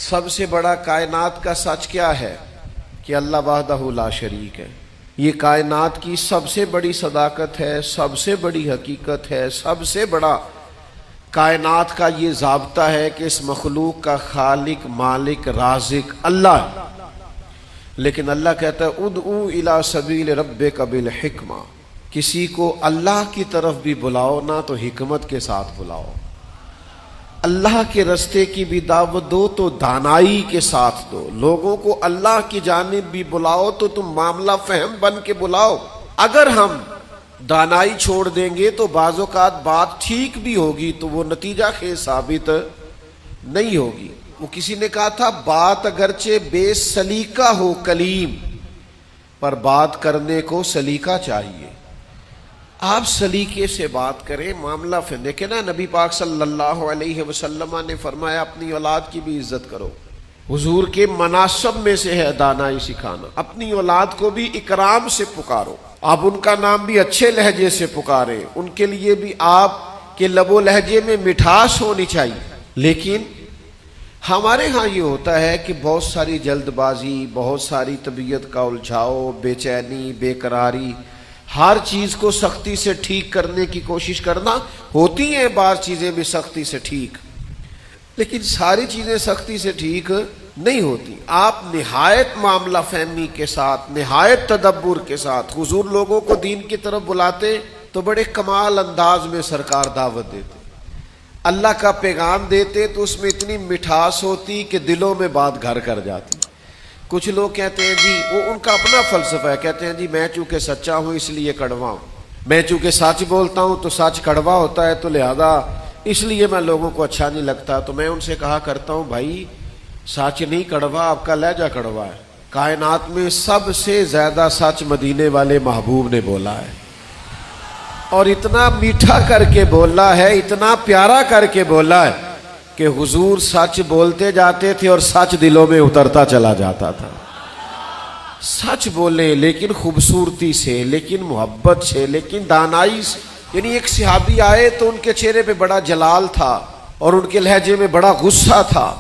سب سے بڑا کائنات کا سچ کیا ہے کہ اللہ وحدہ لا شریک ہے۔ یہ کائنات کی سب سے بڑی صداقت ہے، سب سے بڑی حقیقت ہے، سب سے بڑا کائنات کا یہ ضابطہ ہے کہ اس مخلوق کا خالق، مالک، رازق اللہ ہے۔ لیکن اللہ کہتا ہے ادعو الی سبیل ربک بالحکمہ، کسی کو اللہ کی طرف بھی بلاؤ نہ تو حکمت کے ساتھ بلاؤ، اللہ کے رستے کی بھی دعوت دو تو دانائی کے ساتھ دو، لوگوں کو اللہ کی جانب بھی بلاؤ تو تم معاملہ فہم بن کے بلاؤ۔ اگر ہم دانائی چھوڑ دیں گے تو بعض اوقات بات ٹھیک بھی ہوگی تو وہ نتیجہ خیز ثابت نہیں ہوگی۔ وہ کسی نے کہا تھا بات اگرچہ بے سلیقہ ہو کلیم، پر بات کرنے کو سلیقہ چاہیے۔ آپ سلیقے سے بات کریں، معاملہ پھر دیکھیں نا، نبی پاک صلی اللہ علیہ وسلم نے فرمایا اپنی اولاد کی بھی عزت کرو۔ حضور کے مناسب میں سے ہے دانائی سکھانا، اپنی اولاد کو بھی اکرام سے پکارو، آپ ان کا نام بھی اچھے لہجے سے پکاریں، ان کے لیے بھی آپ کے لب و لہجے میں مٹھاس ہونی چاہیے۔ لیکن ہمارے ہاں یہ ہوتا ہے کہ بہت ساری جلد بازی، بہت ساری طبیعت کا الجھاؤ، بے چینی، بے قراری، ہر چیز کو سختی سے ٹھیک کرنے کی کوشش کرنا۔ ہوتی ہیں بعض چیزیں بھی سختی سے ٹھیک، لیکن ساری چیزیں سختی سے ٹھیک نہیں ہوتی۔ آپ نہایت معاملہ فہمی کے ساتھ، نہایت تدبر کے ساتھ حضور لوگوں کو دین کی طرف بلاتے تو بڑے کمال انداز میں سرکار دعوت دیتے، اللہ کا پیغام دیتے تو اس میں اتنی مٹھاس ہوتی کہ دلوں میں بات گھر کر جاتی۔ کچھ لوگ کہتے ہیں جی، وہ ان کا اپنا فلسفہ ہے، کہتے ہیں جی میں چونکہ سچا ہوں اس لیے کڑوا ہوں، میں چونکہ سچ بولتا ہوں تو سچ کڑوا ہوتا ہے تو لہذا اس لیے میں لوگوں کو اچھا نہیں لگتا۔ تو میں ان سے کہا کرتا ہوں بھائی سچ نہیں کڑوا، آپ کا لہجہ کڑوا ہے۔ کائنات میں سب سے زیادہ سچ مدینے والے محبوب نے بولا ہے، اور اتنا میٹھا کر کے بولا ہے، اتنا پیارا کر کے بولا ہے کہ حضور سچ بولتے جاتے تھے اور سچ دلوں میں اترتا چلا جاتا تھا۔ سچ بولے لیکن خوبصورتی سے، لیکن محبت سے، لیکن دانائی سے۔ یعنی ایک صحابی آئے تو ان کے چہرے پہ بڑا جلال تھا اور ان کے لہجے میں بڑا غصہ تھا،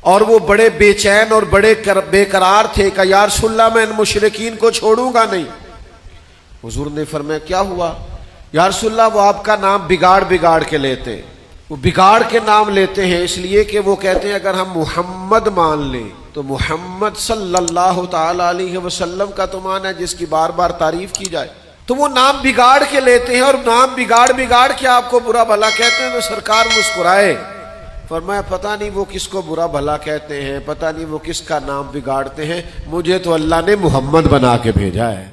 اور وہ بڑے بے چین اور بڑے بے قرار تھے کہ یا رسول اللہ میں ان مشرکین کو چھوڑوں گا نہیں۔ حضور نے فرمایا کیا ہوا؟ یا رسول اللہ وہ آپ کا نام بگاڑ بگاڑ کے لیتے ہیں، وہ بگاڑ کے نام لیتے ہیں اس لیے کہ وہ کہتے ہیں اگر ہم محمد مان لیں تو محمد صلی اللہ تعالی علیہ وسلم کا تو مان ہے جس کی بار بار تعریف کی جائے، تو وہ نام بگاڑ کے لیتے ہیں، اور نام بگاڑ بگاڑ کے آپ کو برا بھلا کہتے ہیں۔ تو سرکار مسکرائے، فرمایا پتہ نہیں وہ کس کو برا بھلا کہتے ہیں، پتہ نہیں وہ کس کا نام بگاڑتے ہیں، مجھے تو اللہ نے محمد بنا کے بھیجا ہے۔